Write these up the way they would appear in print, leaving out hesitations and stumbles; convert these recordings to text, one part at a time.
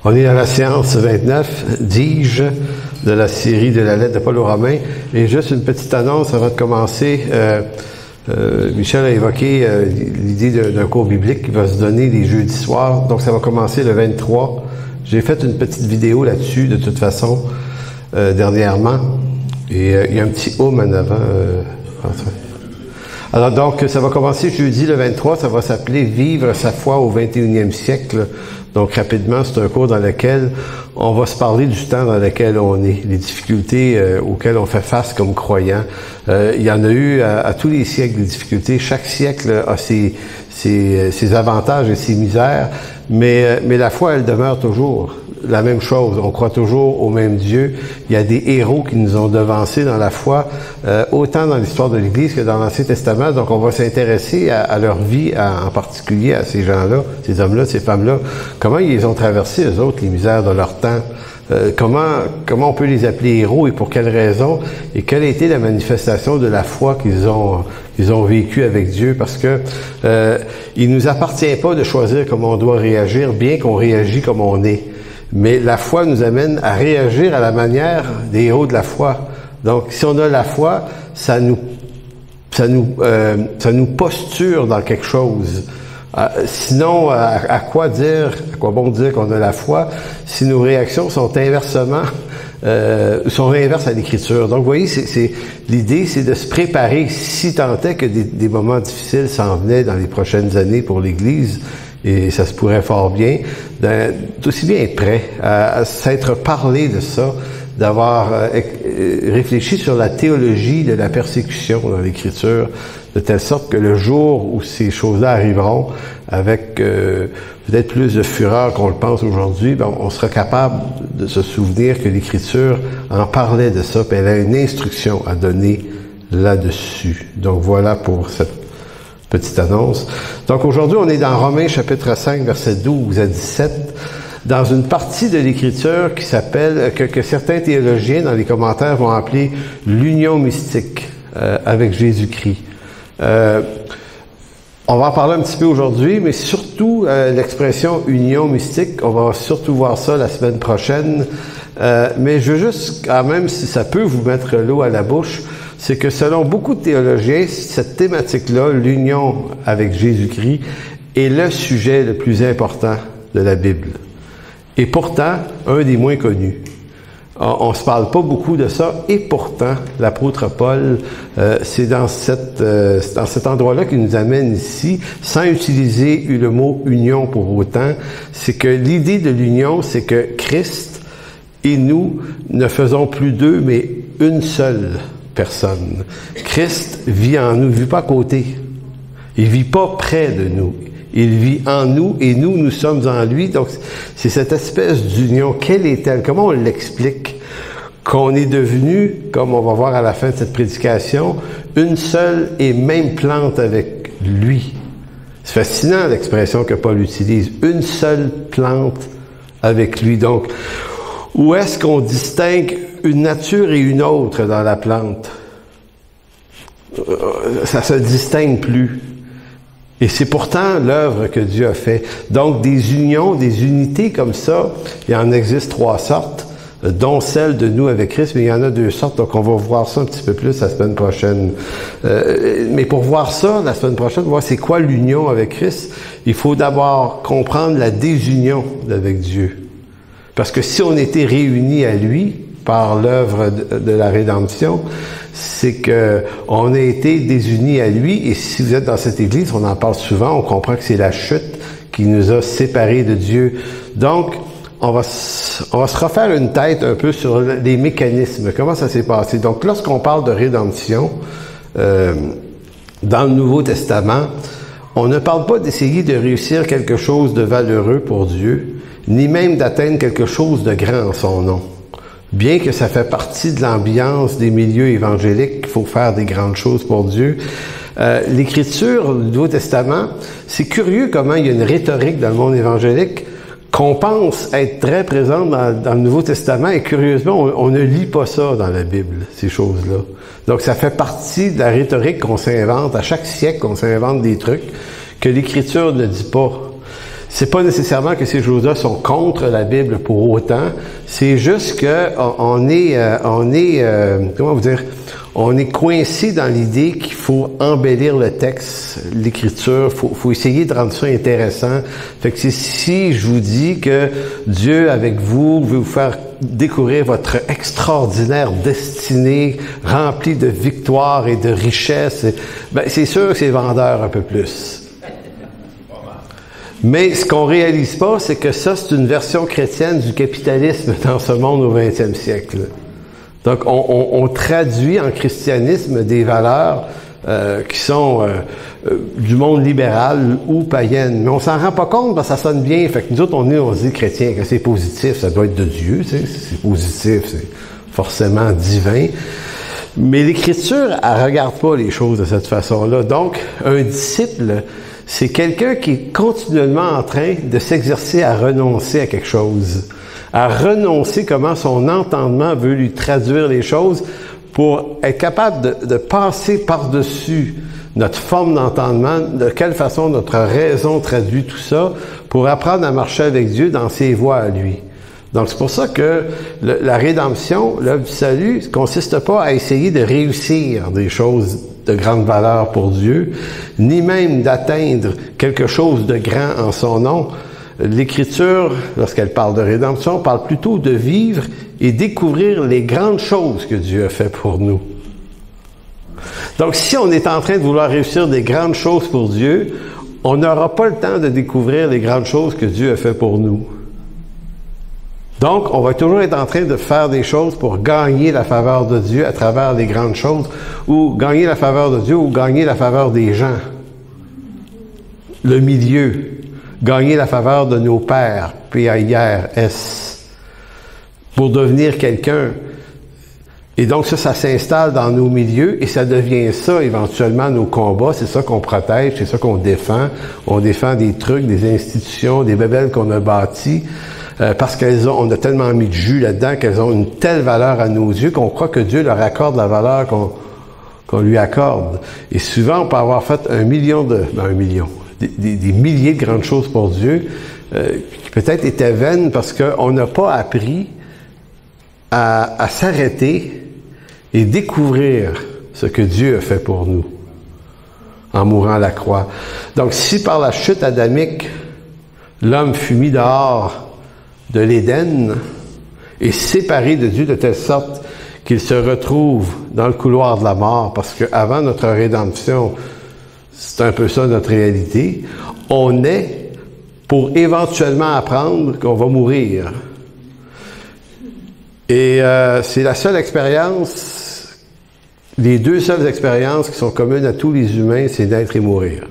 On est à la séance 29, dis-je, de la série de la lettre de Paul aux Romains. Et juste une petite annonce avant de commencer. Michel a évoqué l'idée d'un cours biblique qui va se donner les jeudis soirs. Donc ça va commencer le 23. J'ai fait une petite vidéo là-dessus, de toute façon, dernièrement. Et il y a un petit en avant. Alors donc, ça va commencer jeudi le 23, ça va s'appeler « Vivre sa foi au 21e siècle ». Donc rapidement, c'est un cours dans lequel on va se parler du temps dans lequel on est, les difficultés auxquelles on fait face comme croyants. Il y en a eu à tous les siècles des difficultés. Chaque siècle a ses avantages et ses misères, mais la foi, elle demeure toujours la même chose. On croit toujours au même Dieu. Il y a des héros qui nous ont devancés dans la foi, autant dans l'histoire de l'Église que dans l'Ancien Testament. Donc, on va s'intéresser à leur vie, en particulier à ces gens-là, ces hommes-là, ces femmes-là. Comment ils ont traversé, eux autres, les misères de leur temps? Comment on peut les appeler héros et pour quelles raisons? Et quelle a été la manifestation de la foi qu'ils ont vécu avec Dieu? Parce que il nous appartient pas de choisir comment on doit réagir, bien qu'on réagit comme on est. Mais la foi nous amène à réagir à la manière des héros de la foi. Donc, si on a la foi, ça nous posture dans quelque chose. Sinon, à quoi bon dire qu'on a la foi si nos réactions sont inverses à l'Écriture. Donc, vous voyez, l'idée, c'est de se préparer si tant est que des moments difficiles s'en venaient dans les prochaines années pour l'Église. Et ça se pourrait fort bien, d'aussi bien être prêt à s'être parlé de ça, d'avoir réfléchi sur la théologie de la persécution dans l'Écriture, de telle sorte que le jour où ces choses-là arriveront, avec peut-être plus de fureur qu'on le pense aujourd'hui, on sera capable de se souvenir que l'Écriture en parlait de ça, puis elle a une instruction à donner là-dessus. Donc voilà pour cette petite annonce. Donc aujourd'hui, on est dans Romains chapitre 5, versets 12 à 17, dans une partie de l'Écriture qui s'appelle, que certains théologiens dans les commentaires vont appeler l'union mystique avec Jésus-Christ. On va en parler un petit peu aujourd'hui, mais surtout l'expression union mystique, on va surtout voir ça la semaine prochaine. Mais je veux juste, quand même, si ça peut vous mettre l'eau à la bouche, c'est que selon beaucoup de théologiens, cette thématique-là, l'union avec Jésus-Christ, est le sujet le plus important de la Bible. Et pourtant, un des moins connus. On ne se parle pas beaucoup de ça, et pourtant, l'apôtre Paul, c'est dans cet endroit-là qu'il nous amène ici, sans utiliser le mot « union » pour autant, c'est que l'idée de l'union, c'est que Christ et nous ne faisons plus deux, mais une seule personne. Christ vit en nous, il ne vit pas à côté. Il ne vit pas près de nous. Il vit en nous et nous sommes en lui. Donc, c'est cette espèce d'union. Quelle est-elle? Comment on l'explique? Qu'on est devenu, comme on va voir à la fin de cette prédication, une seule et même plante avec lui. C'est fascinant l'expression que Paul utilise. Une seule plante avec lui. Donc, où est-ce qu'on distingue une nature et une autre dans la plante? Ça se distingue plus. Et c'est pourtant l'œuvre que Dieu a fait. Donc, des unions, des unités comme ça, il en existe 3 sortes, dont celle de nous avec Christ, mais il y en a 2 sortes, donc on va voir ça un petit peu plus la semaine prochaine. Mais pour voir ça, la semaine prochaine, voir c'est quoi l'union avec Christ, il faut d'abord comprendre la désunion avec Dieu. Parce que si on était réunis à lui, par l'œuvre de la rédemption, c'est que on a été désunis à lui, et si vous êtes dans cette église, on en parle souvent, on comprend que c'est la chute qui nous a séparés de Dieu. Donc, on va se refaire une tête un peu sur les mécanismes, comment ça s'est passé. Donc, lorsqu'on parle de rédemption, dans le Nouveau Testament, on ne parle pas d'essayer de réussir quelque chose de valeureux pour Dieu, ni même d'atteindre quelque chose de grand en son nom. Bien que ça fait partie de l'ambiance des milieux évangéliques, qu'il faut faire des grandes choses pour Dieu. L'Écriture du Nouveau Testament, c'est curieux comment il y a une rhétorique dans le monde évangélique qu'on pense être très présente dans le Nouveau Testament, et curieusement, on ne lit pas ça dans la Bible, ces choses-là. Donc ça fait partie de la rhétorique qu'on s'invente. À chaque siècle, on s'invente des trucs que l'Écriture ne dit pas. C'est pas nécessairement que ces choses-là sont contre la Bible pour autant. C'est juste que on est coincé dans l'idée qu'il faut embellir le texte, l'écriture. Faut essayer de rendre ça intéressant. Fait que si je vous dis que Dieu avec vous veut vous faire découvrir votre extraordinaire destinée remplie de victoires et de richesses, c'est sûr que c'est vendeur un peu plus. Mais ce qu'on réalise pas, c'est que ça, c'est une version chrétienne du capitalisme dans ce monde au 20e siècle. Donc, on traduit en christianisme des valeurs qui sont du monde libéral ou païenne. Mais on s'en rend pas compte parce que ça sonne bien. Fait que nous autres, on se dit chrétien, que c'est positif, ça doit être de Dieu, tu sais, c'est positif, c'est forcément divin. Mais l'Écriture, elle regarde pas les choses de cette façon-là. Donc, un disciple, c'est quelqu'un qui est continuellement en train de s'exercer à renoncer à quelque chose, à renoncer comment son entendement veut lui traduire les choses pour être capable de passer par-dessus notre forme d'entendement, de quelle façon notre raison traduit tout ça, pour apprendre à marcher avec Dieu dans ses voies à lui. Donc, c'est pour ça que la rédemption, l'œuvre du salut, ne consiste pas à essayer de réussir des choses de grande valeur pour Dieu, ni même d'atteindre quelque chose de grand en son nom. L'Écriture, lorsqu'elle parle de rédemption, parle plutôt de vivre et découvrir les grandes choses que Dieu a fait pour nous. Donc, si on est en train de vouloir réussir des grandes choses pour Dieu, on n'aura pas le temps de découvrir les grandes choses que Dieu a fait pour nous. Donc, on va toujours être en train de faire des choses pour gagner la faveur de Dieu à travers les grandes choses, ou gagner la faveur de Dieu, ou gagner la faveur des gens. Le milieu. Gagner la faveur de nos pères, P-A-I-R-S, pour devenir quelqu'un. Et donc ça s'installe dans nos milieux, et ça devient ça, éventuellement, nos combats. C'est ça qu'on protège, c'est ça qu'on défend. On défend des trucs, des institutions, des bébelles qu'on a bâties. Parce on a tellement mis de jus là-dedans qu'elles ont une telle valeur à nos yeux qu'on croit que Dieu leur accorde la valeur qu'on lui accorde. Et souvent, on peut avoir fait des milliers de grandes choses pour Dieu, qui peut-être étaient vaines parce qu'on n'a pas appris à s'arrêter et découvrir ce que Dieu a fait pour nous en mourant à la croix. Donc, si par la chute adamique, l'homme fut mis dehors de l'Éden et séparé de Dieu de telle sorte qu'il se retrouve dans le couloir de la mort, parce qu'avant notre rédemption, c'est un peu ça notre réalité, on est pour éventuellement apprendre qu'on va mourir. Et c'est la seule expérience, les deux seules expériences qui sont communes à tous les humains, c'est d'être et mourir.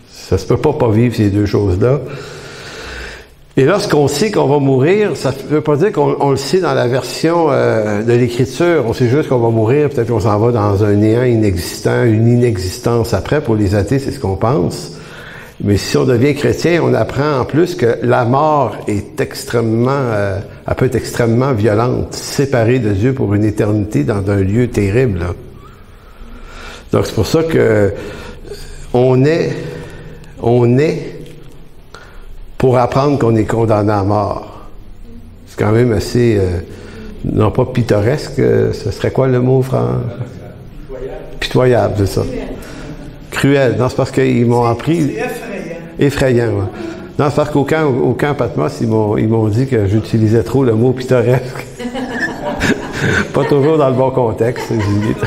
Ça se peut pas vivre ces deux choses-là. Et lorsqu'on sait qu'on va mourir, ça ne veut pas dire qu'on le sait dans la version de l'Écriture. On sait juste qu'on va mourir, peut-être qu'on s'en va dans un néant inexistant, une inexistence après. Pour les athées, c'est ce qu'on pense. Mais si on devient chrétien, on apprend en plus que la mort est elle peut être extrêmement violente, séparée de Dieu pour une éternité dans un lieu terrible. Là. Donc c'est pour ça que on est pour apprendre qu'on est condamné à mort. C'est quand même assez, non pas pittoresque, ce serait quoi le mot, Franck? Pitoyable, c'est ça. Cruel. Non, c'est parce qu'ils m'ont appris... C'est effrayant, ouais. Non, c'est parce qu'au camp Patmos, ils m'ont dit que j'utilisais trop le mot pittoresque. Pas toujours dans le bon contexte. Un juif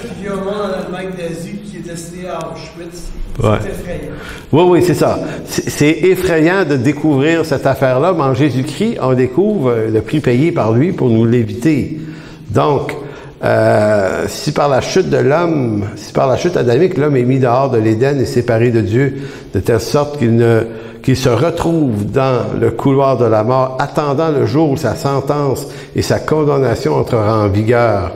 qui vit au monde en Allemagne nazie qui est destiné à Auschwitz. Ouais. C'est effrayant. Oui, c'est ça. C'est effrayant de découvrir cette affaire-là, mais en Jésus-Christ, on découvre le prix payé par lui pour nous l'éviter. Donc, si par la chute adamique, l'homme est mis dehors de l'Éden et séparé de Dieu, de telle sorte qu'il se retrouve dans le couloir de la mort, attendant le jour où sa sentence et sa condamnation entrera en vigueur,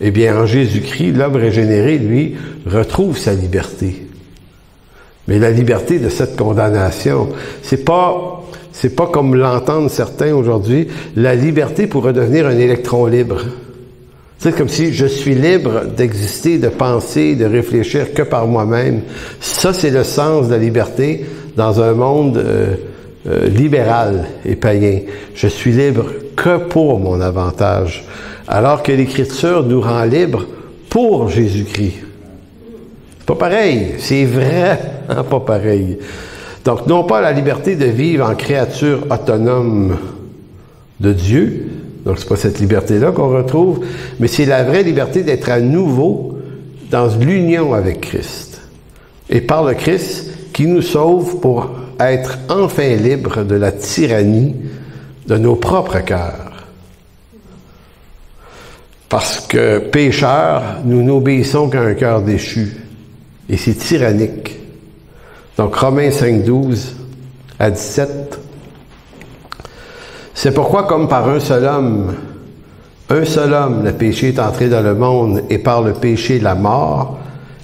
eh bien, en Jésus-Christ, l'homme régénéré, lui, retrouve sa liberté. Mais la liberté de cette condamnation, c'est pas comme l'entendent certains aujourd'hui, la liberté pour redevenir un électron libre. C'est comme si je suis libre d'exister, de penser, de réfléchir que par moi-même. Ça, c'est le sens de la liberté dans un monde libéral et païen. Je suis libre que pour mon avantage, alors que l'Écriture nous rend libres pour Jésus-Christ. C'est pas pareil, c'est vraiment pas pareil. Donc, non pas la liberté de vivre en créature autonome de Dieu, donc c'est pas cette liberté-là qu'on retrouve, mais c'est la vraie liberté d'être à nouveau dans l'union avec Christ. Et par le Christ qui nous sauve pour être enfin libres de la tyrannie de nos propres cœurs. Parce que pécheurs, nous n'obéissons qu'à un cœur déchu. Et c'est tyrannique. Donc Romains 5:12 à 17. C'est pourquoi, comme par un seul homme, le péché est entré dans le monde, et par le péché la mort,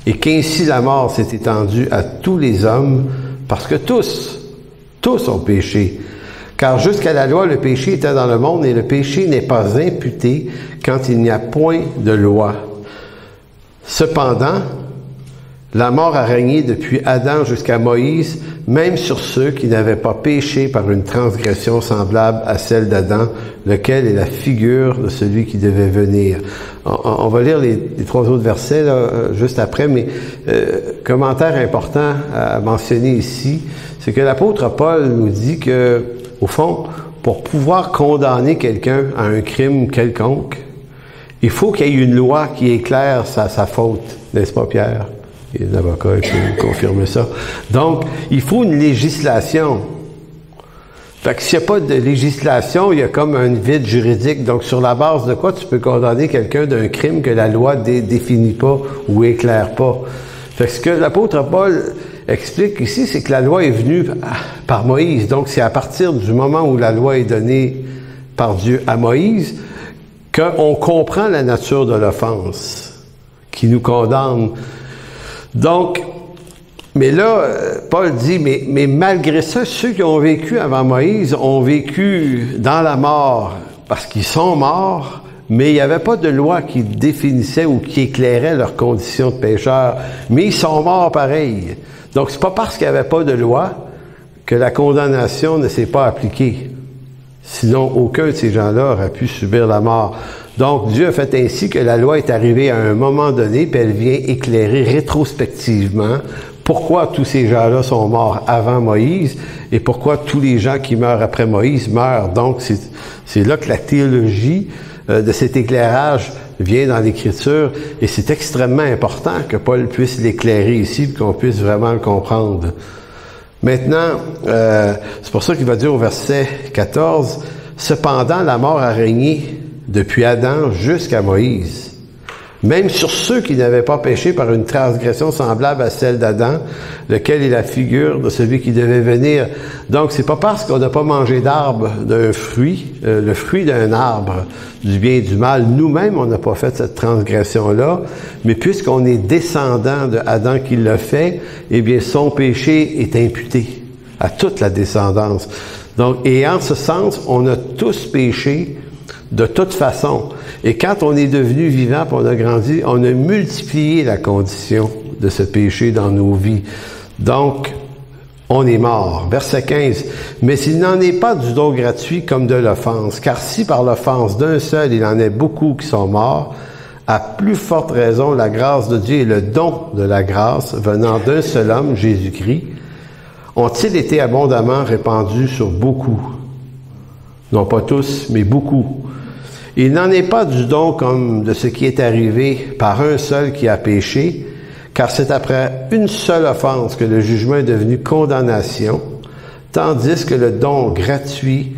et qu'ainsi la mort s'est étendue à tous les hommes, parce que tous ont péché. Car jusqu'à la loi, le péché était dans le monde, et le péché n'est pas imputé quand il n'y a point de loi. Cependant, la mort a régné depuis Adam jusqu'à Moïse, même sur ceux qui n'avaient pas péché par une transgression semblable à celle d'Adam, lequel est la figure de celui qui devait venir. On va lire les 3 autres versets là, juste après, mais commentaire important à mentionner ici, c'est que l'apôtre Paul nous dit que, au fond, pour pouvoir condamner quelqu'un à un crime quelconque, il faut qu'il y ait une loi qui éclaire sa faute, n'est-ce pas, Pierre? Et l'avocat peut confirmer ça. Donc, il faut une législation. Fait que s'il n'y a pas de législation, il y a comme un vide juridique. Donc, sur la base de quoi tu peux condamner quelqu'un d'un crime que la loi définit pas ou éclaire pas? Fait que ce que l'apôtre Paul explique ici, c'est que la loi est venue par Moïse. Donc, c'est à partir du moment où la loi est donnée par Dieu à Moïse qu'on comprend la nature de l'offense qui nous condamne. Donc, mais là, Paul dit, mais malgré ça, ceux qui ont vécu avant Moïse ont vécu dans la mort parce qu'ils sont morts, mais il n'y avait pas de loi qui définissait ou qui éclairait leurs conditions de pécheurs. Mais ils sont morts pareil. Donc, c'est pas parce qu'il n'y avait pas de loi que la condamnation ne s'est pas appliquée. Sinon, aucun de ces gens-là aurait pu subir la mort. Donc, Dieu a fait ainsi que la loi est arrivée à un moment donné, puis elle vient éclairer rétrospectivement pourquoi tous ces gens-là sont morts avant Moïse et pourquoi tous les gens qui meurent après Moïse meurent. Donc, c'est là que la théologie de cet éclairage vient dans l'Écriture, et c'est extrêmement important que Paul puisse l'éclairer ici, puis qu'on puisse vraiment le comprendre. Maintenant, c'est pour ça qu'il va dire au verset 14, « Cependant, la mort a régné depuis Adam jusqu'à Moïse, même sur ceux qui n'avaient pas péché par une transgression semblable à celle d'Adam, lequel est la figure de celui qui devait venir. » Donc, c'est pas parce qu'on n'a pas mangé d'arbre d'un fruit, le fruit d'un arbre, du bien et du mal, nous-mêmes, on n'a pas fait cette transgression-là, mais puisqu'on est descendant de Adam qui l'a fait, eh bien, son péché est imputé à toute la descendance. Donc, et en ce sens, on a tous péché de toute façon. Et quand on est devenu vivant, puis on a grandi, on a multiplié la condition de ce péché dans nos vies. Donc, on est mort. Verset 15. « Mais il n'en est pas du don gratuit comme de l'offense, car si par l'offense d'un seul il en est beaucoup qui sont morts, à plus forte raison la grâce de Dieu et le don de la grâce venant d'un seul homme, Jésus-Christ, ont-ils été abondamment répandus sur beaucoup. » Non pas tous, mais beaucoup. Il n'en est pas du don comme de ce qui est arrivé par un seul qui a péché, car c'est après une seule offense que le jugement est devenu condamnation, tandis que le don gratuit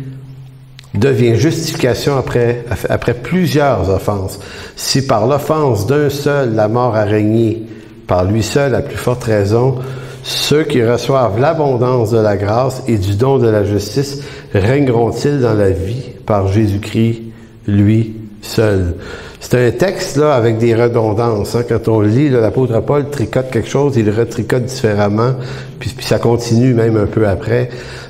devient justification après plusieurs offenses. Si par l'offense d'un seul la mort a régné, par lui seul à plus forte raison, ceux qui reçoivent l'abondance de la grâce et du don de la justice régneront-ils dans la vie par Jésus-Christ, lui seul. C'est un texte là avec des redondances. Hein. Quand on lit, là, l'apôtre Paul tricote quelque chose, il le retricote différemment, puis ça continue même un peu après.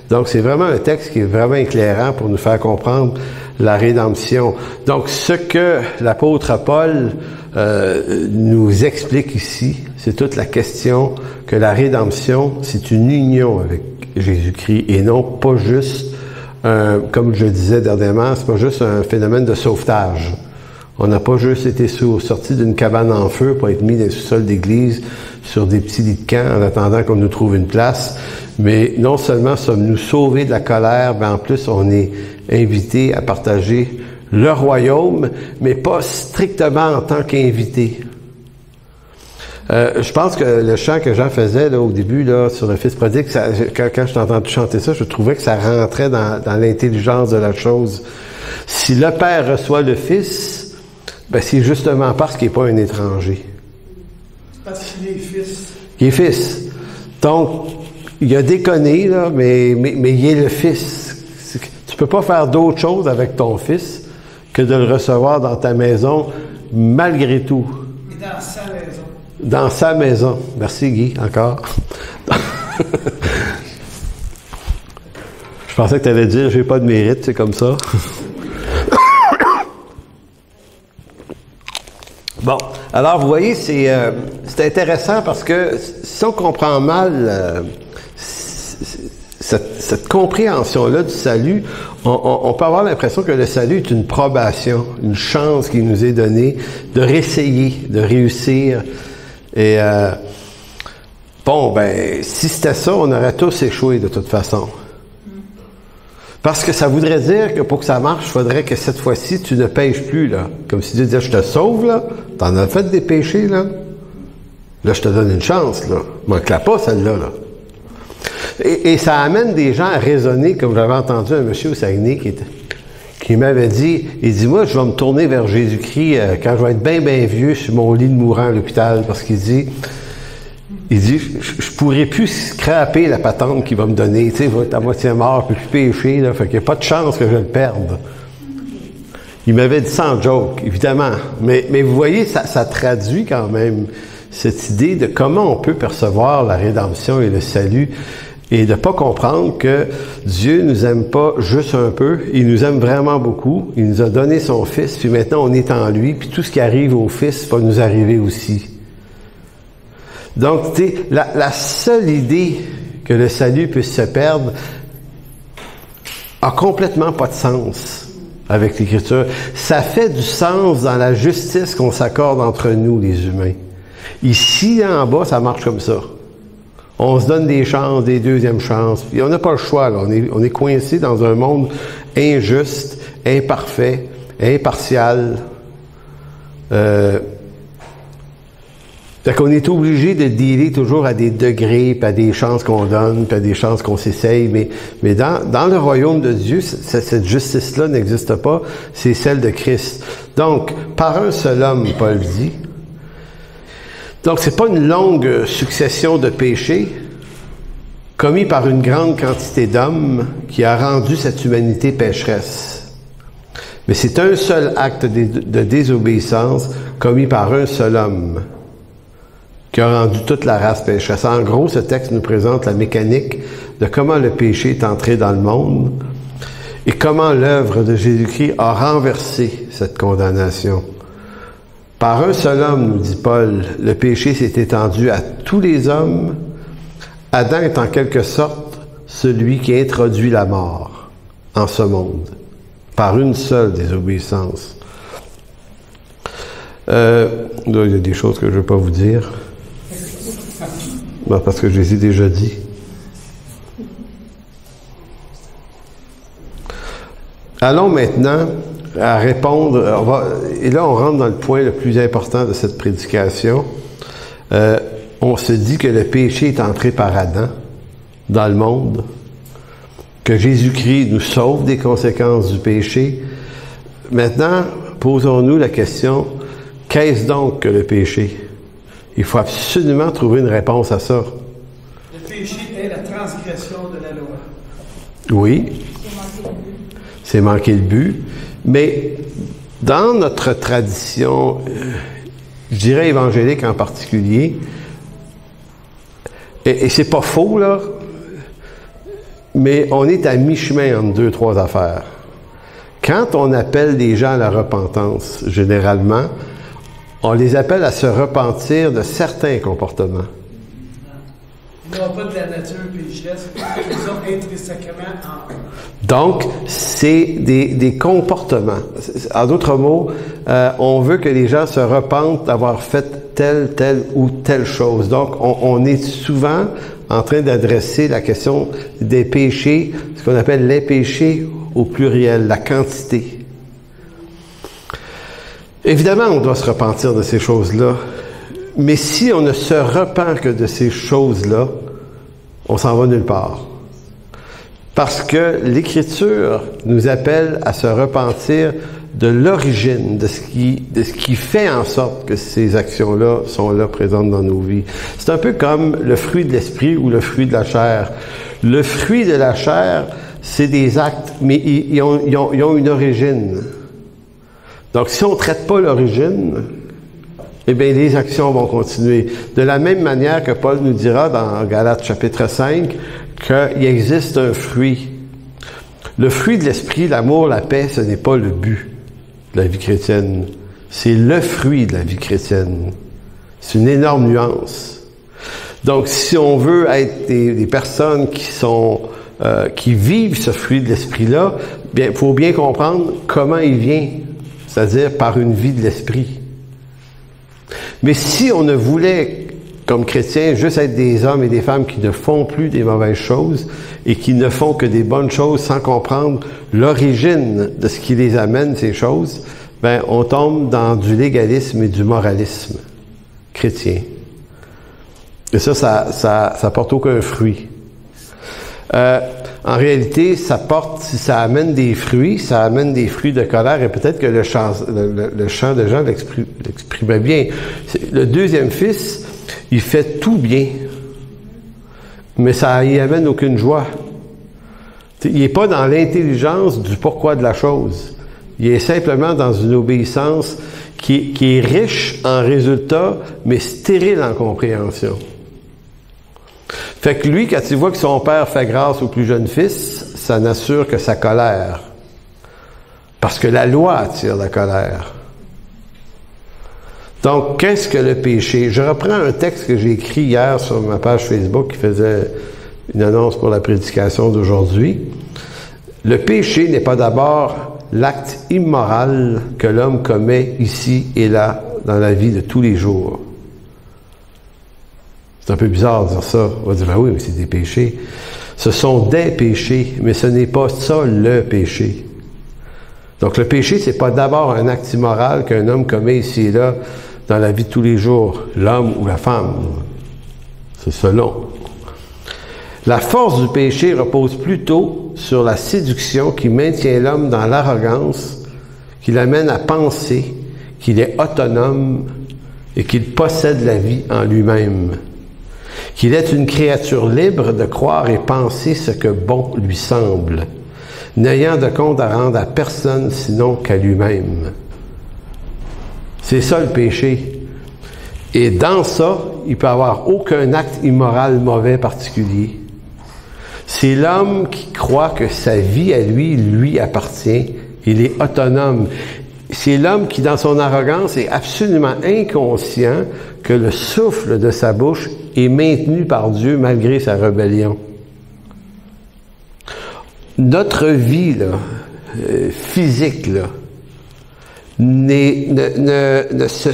Donc c'est vraiment un texte qui est vraiment éclairant pour nous faire comprendre la rédemption. Donc ce que l'apôtre Paul nous explique ici, c'est toute la question que la rédemption, c'est une union avec Jésus-Christ et non pas juste, comme je disais dernièrement, c'est pas juste un phénomène de sauvetage. On n'a pas juste été sorti d'une cabane en feu pour être mis dans le sous-sol d'église sur des petits lits de camp en attendant qu'on nous trouve une place, mais non seulement sommes-nous sauvés de la colère, mais en plus on est invités à partager le royaume, mais pas strictement en tant qu'invités. Je pense que le chant que Jean faisait là, au début là, sur le Fils prodigue, quand je t'ai entendu chanter ça, je trouvais que ça rentrait dans l'intelligence de la chose. Si le Père reçoit le Fils, ben c'est justement parce qu'il n'est pas un étranger. Parce qu'il est fils. Il est Fils. Donc, il a déconné, là, mais il est le Fils. Tu peux pas faire d'autre chose avec ton Fils que de le recevoir dans ta maison, malgré tout. Et dans sa maison. Dans sa maison. Merci, Guy, encore. Je pensais que tu allais dire « j'ai pas de mérite », c'est comme ça. Bon, alors vous voyez, c'est intéressant parce que si on comprend mal cette compréhension-là du salut, on peut avoir l'impression que le salut est une probation, une chance qui nous est donnée de réessayer, de réussir. Et bon, ben, si c'était ça, on aurait tous échoué de toute façon. Parce que ça voudrait dire que pour que ça marche, il faudrait que cette fois-ci, tu ne pêches plus, là. Comme si Dieu disait, je te sauve, là. T'en as fait des péchés, là. Là, je te donne une chance, là. Manque-la pas, celle-là, là. Et ça amène des gens à raisonner, comme j'avais entendu un monsieur au Saguenay qui m'avait dit, il dit, moi, je vais me tourner vers Jésus-Christ quand je vais être bien, bien vieux sur mon lit de mourant à l'hôpital, parce qu'il dit, je pourrais plus scraper la patente qu'il va me donner. Tu sais, il va être à moitié mort, je peux plus pécher, là, fait qu'il n'y a pas de chance que je le perde. Il m'avait dit ça en joke, évidemment. Mais vous voyez, ça traduit quand même cette idée de comment on peut percevoir la rédemption et le salut et de ne pas comprendre que Dieu nous aime pas juste un peu, il nous aime vraiment beaucoup, il nous a donné son Fils, puis maintenant on est en lui, puis tout ce qui arrive au Fils va nous arriver aussi. Donc, tu sais, la seule idée que le salut puisse se perdre a complètement pas de sens avec l'Écriture. Ça fait du sens dans la justice qu'on s'accorde entre nous, les humains. Ici, en bas, ça marche comme ça. On se donne des chances, des deuxièmes chances. Puis on n'a pas le choix, là. On est coincé dans un monde injuste, imparfait, impartial. Fait qu'on est obligé de dealer toujours à des degrés, puis à des chances qu'on donne, puis à des chances qu'on s'essaye. Mais dans le royaume de Dieu, cette justice-là n'existe pas. C'est celle de Christ. Donc, par un seul homme, Paul dit. Donc, c'est pas une longue succession de péchés commis par une grande quantité d'hommes qui a rendu cette humanité pécheresse. Mais c'est un seul acte de désobéissance commis par un seul homme qui a rendu toute la race pécheresse. En gros, ce texte nous présente la mécanique de comment le péché est entré dans le monde et comment l'œuvre de Jésus-Christ a renversé cette condamnation. Par un seul homme, nous dit Paul, le péché s'est étendu à tous les hommes. Adam est en quelque sorte celui qui introduit la mort en ce monde, par une seule désobéissance. Là, il y a des choses que je ne veux pas vous dire. Ben, parce que je les ai déjà dit. Allons maintenant à répondre. Et là, on rentre dans le point le plus important de cette prédication. On se dit que le péché est entré par Adam dans le monde, que Jésus-Christ nous sauve des conséquences du péché. Maintenant, posons-nous la question, qu'est-ce donc que le péché? Il faut absolument trouver une réponse à ça. Le péché est la transgression de la loi. Oui. C'est manquer le but. Mais dans notre tradition, je dirais évangélique en particulier, et c'est pas faux, là, mais on est à mi-chemin entre deux, trois affaires. Quand on appelle des gens à la repentance, généralement, on les appelle à se repentir de certains comportements. Non pas de la nature pécheresse, ils ont intrinsèquement en eux. Donc, c'est des comportements. En d'autres mots, on veut que les gens se repentent d'avoir fait telle ou telle chose. Donc, on est souvent en train d'adresser la question des péchés, ce qu'on appelle les péchés au pluriel, la quantité. Évidemment, on doit se repentir de ces choses-là, mais si on ne se repent que de ces choses-là, on s'en va nulle part. Parce que l'Écriture nous appelle à se repentir de l'origine, de ce qui fait en sorte que ces actions-là sont là, présentes dans nos vies. C'est un peu comme le fruit de l'esprit ou le fruit de la chair. Le fruit de la chair, c'est des actes, mais ils ont une origine. Donc, si on ne traite pas l'origine, eh bien, les actions vont continuer. De la même manière que Paul nous dira dans Galates chapitre 5, qu'il existe un fruit. Le fruit de l'esprit, l'amour, la paix, ce n'est pas le but de la vie chrétienne. C'est le fruit de la vie chrétienne. C'est une énorme nuance. Donc, si on veut être des personnes qui vivent ce fruit de l'esprit-là, bien, il faut bien comprendre comment il vient, c'est-à-dire par une vie de l'esprit. Mais si on ne voulait, comme chrétiens, juste être des hommes et des femmes qui ne font plus des mauvaises choses et qui ne font que des bonnes choses sans comprendre l'origine de ce qui les amène, ces choses, ben, on tombe dans du légalisme et du moralisme chrétien. Et ça porte aucun fruit. En réalité, si ça amène des fruits, ça amène des fruits de colère, et peut-être que le chant de Jean l'exprimait bien. Le deuxième fils, il fait tout bien, mais ça y amène aucune joie. Il n'est pas dans l'intelligence du pourquoi de la chose. Il est simplement dans une obéissance qui est riche en résultats, mais stérile en compréhension. Fait que lui, quand il voit que son père fait grâce au plus jeune fils, ça n'assure que sa colère. Parce que la loi attire la colère. Donc, qu'est-ce que le péché? Je reprends un texte que j'ai écrit hier sur ma page Facebook qui faisait une annonce pour la prédication d'aujourd'hui. Le péché n'est pas d'abord l'acte immoral que l'homme commet ici et là dans la vie de tous les jours. C'est un peu bizarre de dire ça. On va dire, ben oui, mais c'est des péchés. Ce sont des péchés, mais ce n'est pas ça le péché. Donc le péché, c'est pas d'abord un acte immoral qu'un homme commet ici et là dans la vie de tous les jours, l'homme ou la femme. C'est selon. La force du péché repose plutôt sur la séduction qui maintient l'homme dans l'arrogance, qui l'amène à penser qu'il est autonome et qu'il possède la vie en lui-même. Qu'il est une créature libre de croire et penser ce que bon lui semble, n'ayant de compte à rendre à personne sinon qu'à lui-même. C'est ça le péché. Et dans ça, il peut y avoir aucun acte immoral mauvais particulier. C'est l'homme qui croit que sa vie à lui appartient. Il est autonome. C'est l'homme qui, dans son arrogance, est absolument inconscient que le souffle de sa bouche est maintenu par Dieu malgré sa rébellion. Notre vie là, physique là, ne se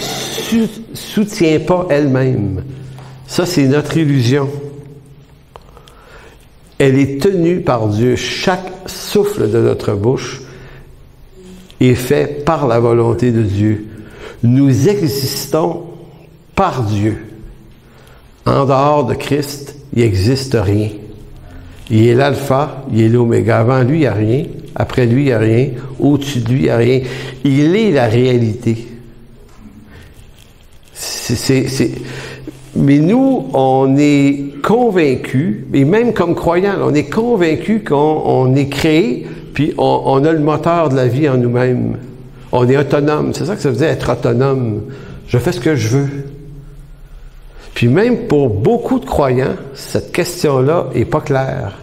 soutient pas elle-même. Ça, c'est notre illusion. Elle est tenue par Dieu. Chaque souffle de notre bouche est fait par la volonté de Dieu. Nous existons par Dieu. En dehors de Christ, il n'existe rien. Il est l'alpha, il est l'oméga. Avant lui, il n'y a rien. Après lui, il n'y a rien. Au-dessus de lui, il n'y a rien. Il est la réalité. Mais nous, on est convaincus, et même comme croyants, on est convaincus qu'on est créé, puis on a le moteur de la vie en nous-mêmes. On est autonome. C'est ça que ça veut dire être autonome. Je fais ce que je veux. Puis même pour beaucoup de croyants, cette question-là n'est pas claire.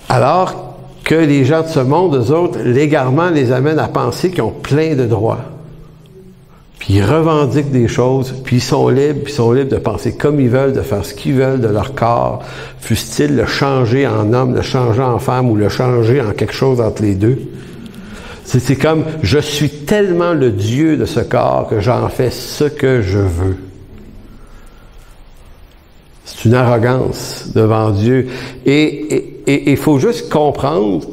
Alors que les gens de ce monde, eux autres, légalement, les amènent à penser qu'ils ont plein de droits. puis ils revendiquent des choses, puis ils sont libres de penser comme ils veulent, de faire ce qu'ils veulent de leur corps, fût-il le changer en homme, le changer en femme ou le changer en quelque chose entre les deux. C'est comme, je suis tellement le Dieu de ce corps que j'en fais ce que je veux. C'est une arrogance devant Dieu. Et il faut juste comprendre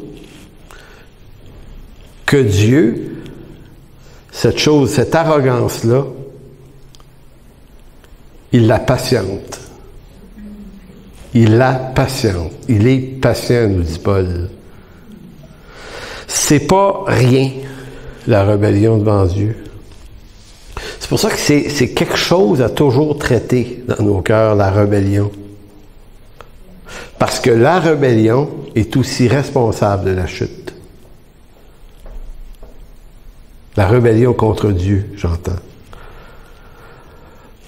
que Dieu, cette arrogance-là, il la patiente. Il la patiente. Il est patient, nous dit Paul. C'est pas rien, la rébellion devant Dieu. C'est pour ça que c'est quelque chose à toujours traiter dans nos cœurs, la rébellion. Parce que la rébellion est aussi responsable de la chute. La rébellion contre Dieu, j'entends.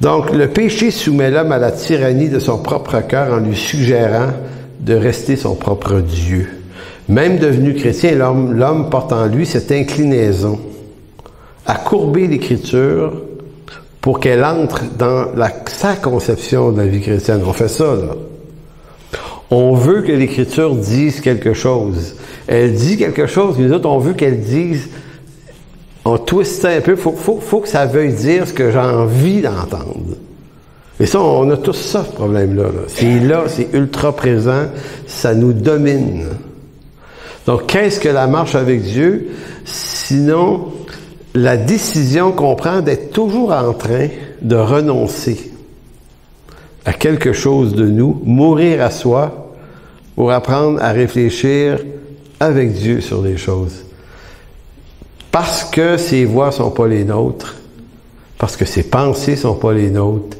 Donc, le péché soumet l'homme à la tyrannie de son propre cœur en lui suggérant de rester son propre Dieu. Même devenu chrétien, l'homme porte en lui cette inclinaison à courber l'Écriture pour qu'elle entre dans sa conception de la vie chrétienne. On fait ça, là. On veut que l'Écriture dise quelque chose. Elle dit quelque chose, mais nous autres, on veut qu'elle dise, on twiste un peu, faut que ça veuille dire ce que j'ai envie d'entendre. Et ça, on a tous ça, ce problème-là. Là, c'est ultra présent, ça nous domine. Donc, qu'est-ce que la marche avec Dieu? Sinon, la décision qu'on prend d'être toujours en train de renoncer à quelque chose de nous, mourir à soi, pour apprendre à réfléchir avec Dieu sur les choses. Parce que ses voies sont pas les nôtres, parce que ses pensées sont pas les nôtres,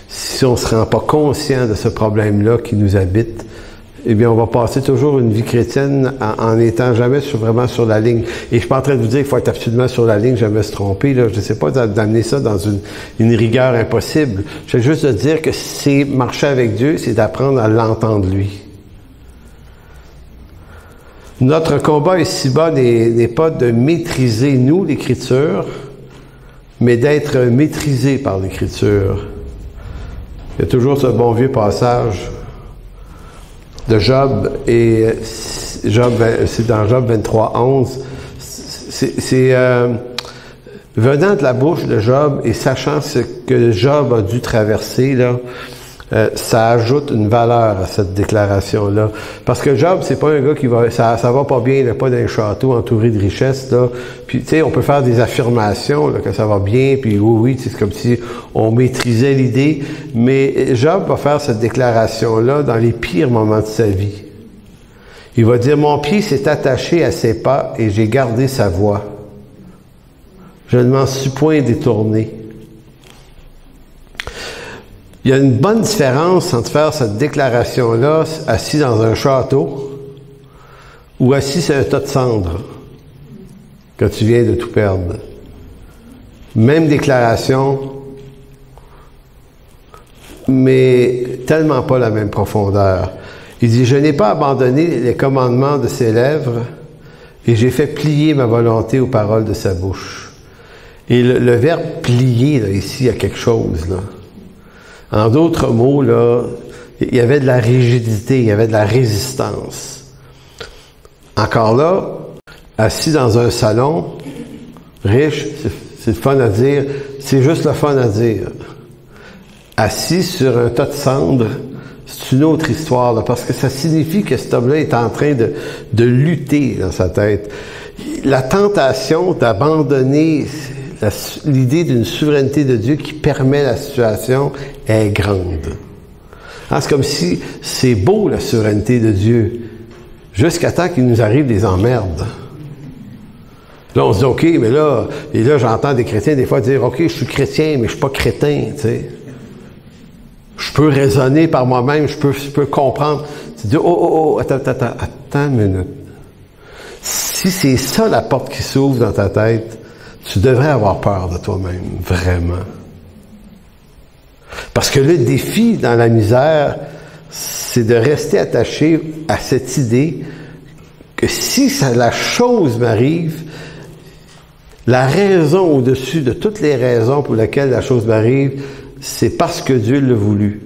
si on se rend pas conscient de ce problème-là qui nous habite, eh bien, on va passer toujours une vie chrétienne en étant jamais vraiment sur la ligne. Et je suis pas en train de vous dire qu'il faut être absolument sur la ligne, jamais se tromper, là. Je ne sais pas d'amener ça dans une rigueur impossible. Je veux juste dire que c'est marcher avec Dieu, c'est d'apprendre à l'entendre lui. Notre combat ici-bas n'est pas de maîtriser, nous, l'Écriture, mais d'être maîtrisé par l'Écriture. Il y a toujours ce bon vieux passage de Job, et c'est dans Job 23:11. C'est venant de la bouche de Job et sachant ce que Job a dû traverser, là, ça ajoute une valeur à cette déclaration-là. Parce que Job, c'est pas un gars qui va, ça va pas bien, il n'est pas dans un château entouré de richesses, là. Puis, tu sais, on peut faire des affirmations, là, que ça va bien, puis oui, c'est comme si on maîtrisait l'idée. Mais Job va faire cette déclaration-là dans les pires moments de sa vie. Il va dire, mon pied s'est attaché à ses pas et j'ai gardé sa voie. Je ne m'en suis point détourné. Il y a une bonne différence entre faire cette déclaration-là assis dans un château ou assis sur un tas de cendres quand tu viens de tout perdre. Même déclaration, mais tellement pas la même profondeur. Il dit, je n'ai pas abandonné les commandements de ses lèvres et j'ai fait plier ma volonté aux paroles de sa bouche. Et le verbe plier, là, ici, il y a quelque chose, là. En d'autres mots, là, il y avait de la rigidité, il y avait de la résistance. Encore là, assis dans un salon, riche, c'est le fun à dire, c'est juste le fun à dire. Assis sur un tas de cendres, c'est une autre histoire, là, parce que ça signifie que cet homme-là est en train de lutter dans sa tête. La tentation d'abandonner l'idée d'une souveraineté de Dieu qui permet la situation est grande. Hein, c'est comme si c'est beau la souveraineté de Dieu, jusqu'à temps qu'il nous arrive des emmerdes. Là, on se dit, OK, mais là, et là, j'entends des chrétiens des fois dire, OK, je suis chrétien, mais je suis pas crétin, tu sais. Je peux raisonner par moi-même, je peux comprendre. Tu dis, attends une minute. Si c'est ça la porte qui s'ouvre dans ta tête, tu devrais avoir peur de toi-même, vraiment. Parce que le défi dans la misère, c'est de rester attaché à cette idée que si la chose m'arrive, La raison au-dessus de toutes les raisons pour lesquelles la chose m'arrive, c'est parce que Dieu l'a voulu.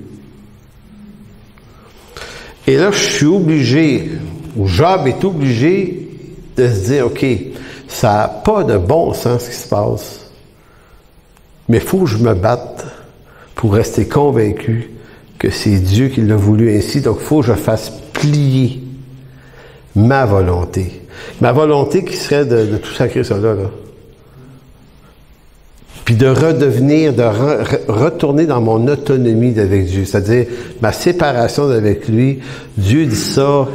Et là, je suis obligé, ou Job est obligé de se dire, OK, ça n'a pas de bon sens ce qui se passe, mais il faut que je me batte pour rester convaincu que c'est Dieu qui l'a voulu ainsi. Donc, il faut que je fasse plier ma volonté. Ma volonté qui serait de tout sacrer ça là. Puis de redevenir, de retourner dans mon autonomie avec Dieu, c'est-à-dire ma séparation avec lui. Dieu dit ça,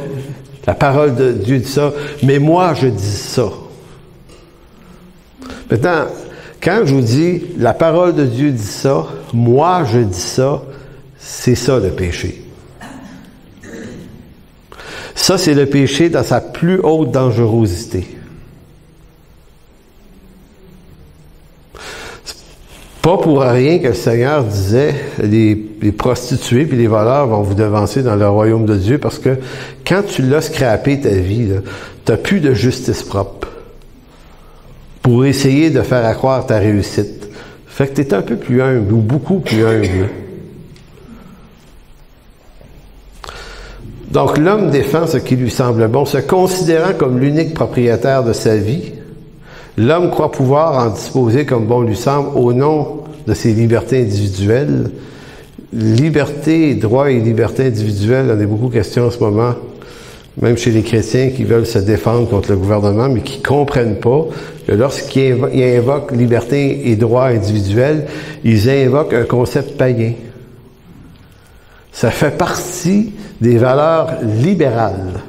la parole de Dieu dit ça, mais moi je dis ça. Maintenant, quand je vous dis la parole de Dieu dit ça, moi je dis ça, c'est ça le péché. Ça, c'est le péché dans sa plus haute dangerosité. Pas pour rien que le Seigneur disait, les prostituées puis les voleurs vont vous devancer dans le royaume de Dieu, parce que quand tu l'as scrappé ta vie, tu n'as plus de justice propre pour essayer de faire accroire ta réussite. Fait que tu es un peu plus humble, ou beaucoup plus humble. Donc l'homme défend ce qui lui semble bon, se considérant comme l'unique propriétaire de sa vie. L'homme croit pouvoir en disposer comme bon lui semble au nom de ses libertés individuelles. Liberté, droit et liberté individuelle, on a beaucoup de questions en ce moment, même chez les chrétiens qui veulent se défendre contre le gouvernement, mais qui ne comprennent pas que lorsqu'ils invoquent liberté et droit individuel, ils invoquent un concept païen. Ça fait partie des valeurs libérales.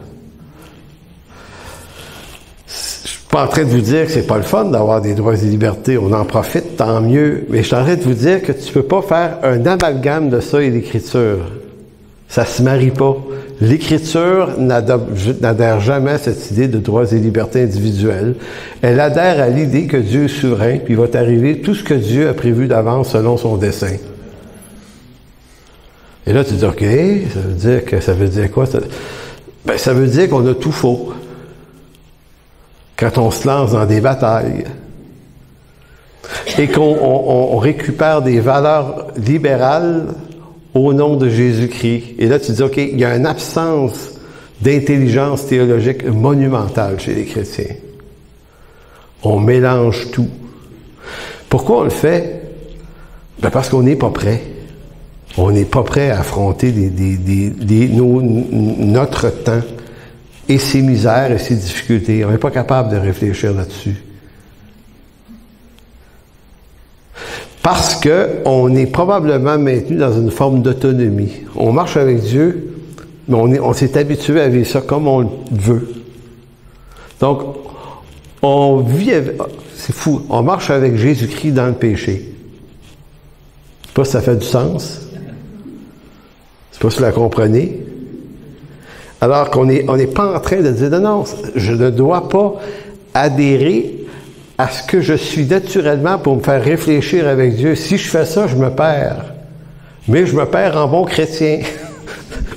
Je suis pas en train de vous dire que c'est pas le fun d'avoir des droits et libertés, on en profite, tant mieux, mais je suis en train de vous dire que tu peux pas faire un amalgame de ça et l'Écriture. Ça se marie pas. L'Écriture n'adhère jamais à cette idée de droits et libertés individuelles. Elle adhère à l'idée que Dieu est souverain, puis il va t'arriver tout ce que Dieu a prévu d'avance selon son dessein. Et là, tu dis, OK, ça veut dire quoi? Ça veut dire qu'on a tout faux quand on se lance dans des batailles et qu'on récupère des valeurs libérales au nom de Jésus-Christ. Et là, tu dis, OK, il y a une absence d'intelligence théologique monumentale chez les chrétiens. On mélange tout. Pourquoi on le fait? Parce qu'on n'est pas prêt. On n'est pas prêt à affronter notre temps et ses misères et ses difficultés. On n'est pas capable de réfléchir là-dessus. Parce qu'on est probablement maintenu dans une forme d'autonomie. On marche avec Dieu, mais on s'est habitué à vivre ça comme on le veut. Donc, on vit avec, c'est fou, on marche avec Jésus-Christ dans le péché. Je sais pas si ça fait du sens. Je sais pas si vous la comprenez. Alors qu'on n'est pas en train de dire, non, je ne dois pas adhérer à ce que je suis naturellement pour me faire réfléchir avec Dieu. Si je fais ça, je me perds. Mais je me perds en bon chrétien.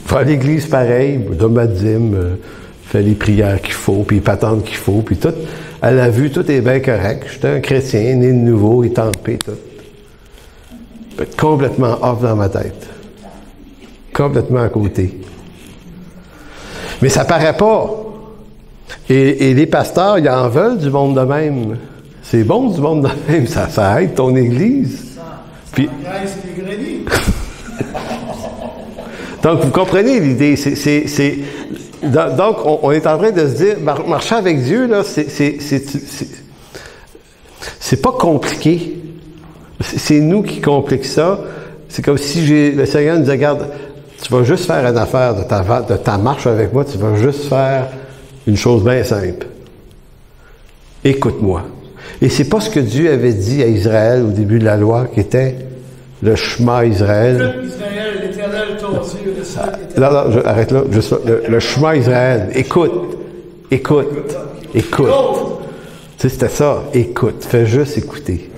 Faire à l'église pareil, donne ma dîme, faire les prières qu'il faut, puis les patentes qu'il faut, puis tout. À la vue, tout est bien correct. J'étais un chrétien, né de nouveau, étampé, tout. Complètement off dans ma tête. Complètement à côté. Mais ça paraît pas. Et les pasteurs, ils en veulent du monde de même. C'est bon du monde de même, ça aide ton église. Puis, donc, vous comprenez l'idée. Donc, on est en train de se dire, marcher avec Dieu, là, c'est pas compliqué. C'est nous qui compliquons ça. C'est comme si le Seigneur nous dit, regarde, tu vas juste faire une affaire de ta marche avec moi, tu vas juste faire une chose bien simple. Écoute-moi. Et c'est pas ce que Dieu avait dit à Israël au début de la loi, qui était le Shema Israël. Israël, l'Éternel, ton Dieu, le Saint. Non, arrête là. Juste le Shema Israël. Écoute. Tu sais, c'était ça. Écoute. Fais juste écouter.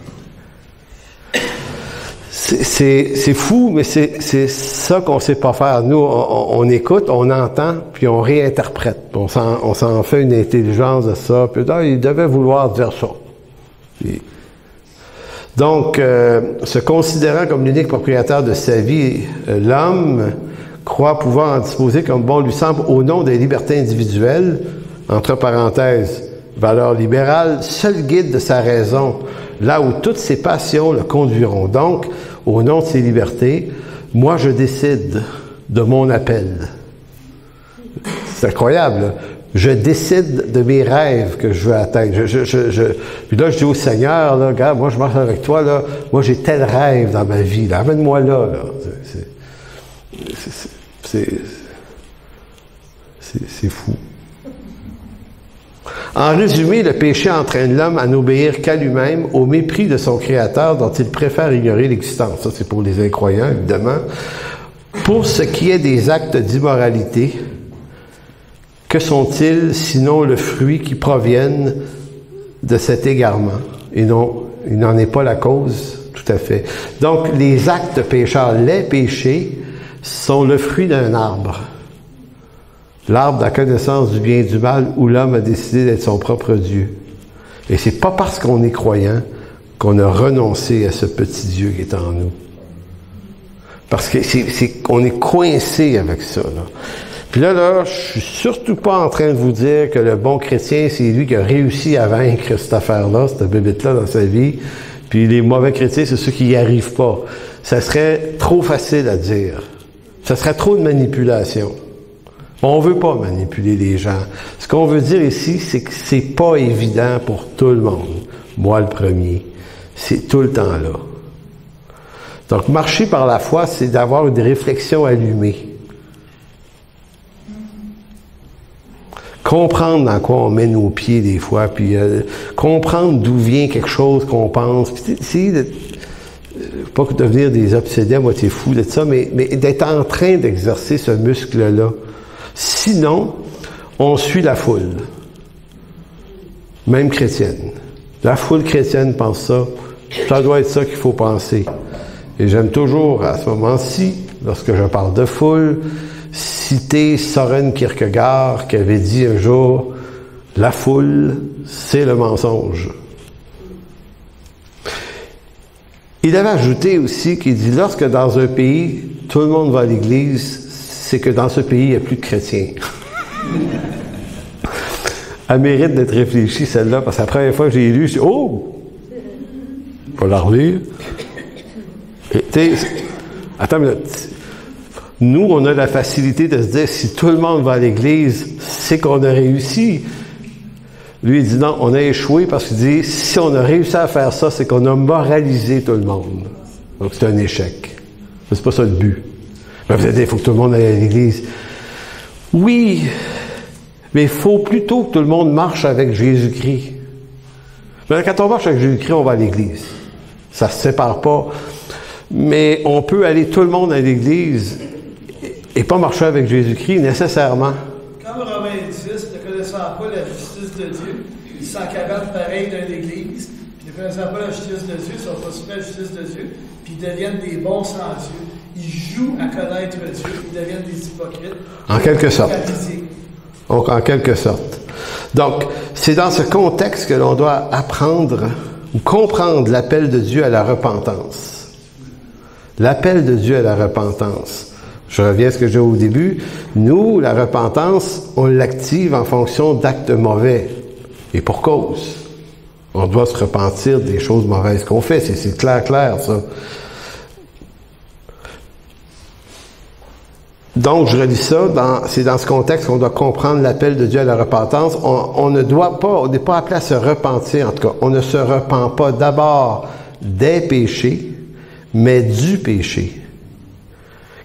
C'est fou, mais c'est ça qu'on sait pas faire. Nous, on écoute, on entend, puis on réinterprète. On s'en fait une intelligence de ça. Puis là, il devait vouloir dire ça. Donc, se considérant comme l'unique propriétaire de sa vie, l'homme croit pouvoir en disposer comme bon lui semble au nom des libertés individuelles, entre parenthèses, valeurs libérales, seul guide de sa raison, là où toutes ses passions le conduiront. Donc, au nom de ses libertés, moi je décide de mon appel. C'est incroyable, là. Je décide de mes rêves que je veux atteindre. Puis là, je dis au Seigneur, là, regarde, moi je marche avec toi, là, moi j'ai tel rêve dans ma vie, là, amène-moi là. C'est fou. En résumé, le péché entraîne l'homme à n'obéir qu'à lui-même, au mépris de son Créateur dont il préfère ignorer l'existence. Ça, c'est pour les incroyants, évidemment. Pour ce qui est des actes d'immoralité, que sont-ils sinon le fruit qui proviennent de cet égarement? Et non, il n'en est pas la cause, tout à fait. Donc, les actes pécheurs, les péchés, sont le fruit d'un arbre. L'arbre de la connaissance du bien et du mal où l'homme a décidé d'être son propre Dieu. Et c'est pas parce qu'on est croyant qu'on a renoncé à ce petit Dieu qui est en nous. Parce que on est coincé avec ça, là. Puis là, je suis surtout pas en train de vous dire que le bon chrétien, c'est lui qui a réussi à vaincre cette affaire-là, cette bébête-là dans sa vie. Puis les mauvais chrétiens, c'est ceux qui n'y arrivent pas. Ça serait trop facile à dire. Ça serait trop de manipulation. On veut pas manipuler les gens. Ce qu'on veut dire ici, c'est que c'est pas évident pour tout le monde. Moi, le premier. C'est tout le temps là. Donc, marcher par la foi, c'est d'avoir une réflexion allumée. Comprendre dans quoi on met nos pieds des fois, puis comprendre d'où vient quelque chose qu'on pense, puis essayer de pas devenir des obsédés à moitié fous de ça, mais d'être en train d'exercer ce muscle-là. Sinon, on suit la foule, même chrétienne. La foule chrétienne pense ça, ça doit être ça qu'il faut penser. Et j'aime toujours, à ce moment-ci, lorsque je parle de foule, citer Søren Kierkegaard qui avait dit un jour « La foule, c'est le mensonge ». Il avait ajouté aussi qu'il dit « Lorsque dans un pays, tout le monde va à l'église, c'est que dans ce pays, il n'y a plus de chrétiens. » Elle mérite d'être réfléchie, celle-là, parce que la première fois que j'ai lu, je dis « Oh! » Faut la relire. Attends une minute. Nous, on a la facilité de se dire, si tout le monde va à l'église, c'est qu'on a réussi. Lui, il dit non, on a échoué parce qu'il dit, si on a réussi à faire ça, c'est qu'on a moralisé tout le monde. Donc, c'est un échec. C'est pas ça le but. Mais vous allez dire, il faut que tout le monde aille à l'église. Oui, mais il faut plutôt que tout le monde marche avec Jésus-Christ. Mais quand on marche avec Jésus-Christ, on va à l'église. Ça se sépare pas. Mais on peut aller tout le monde à l'église et pas marcher avec Jésus-Christ nécessairement. Comme Romains 10, ne connaissant pas la justice de Dieu, ils s'encabanent pareil dans l'Église, puis ne connaissant pas la justice de Dieu, ils sont pas super la justice de Dieu, puis ils deviennent des bons sans Dieu. Ils jouent à connaître Dieu, ils deviennent des hypocrites. En quelque sorte. Donc, en quelque sorte. Donc, c'est dans ce contexte que l'on doit apprendre ou comprendre l'appel de Dieu à la repentance. L'appel de Dieu à la repentance. Je reviens à ce que j'ai au début. Nous, la repentance, on l'active en fonction d'actes mauvais. Et pour cause. On doit se repentir des choses mauvaises qu'on fait. C'est clair, ça. Donc, je relis ça, c'est dans ce contexte qu'on doit comprendre l'appel de Dieu à la repentance. On n'est pas appelé à se repentir, en tout cas. On ne se repent pas d'abord des péchés, mais du péché,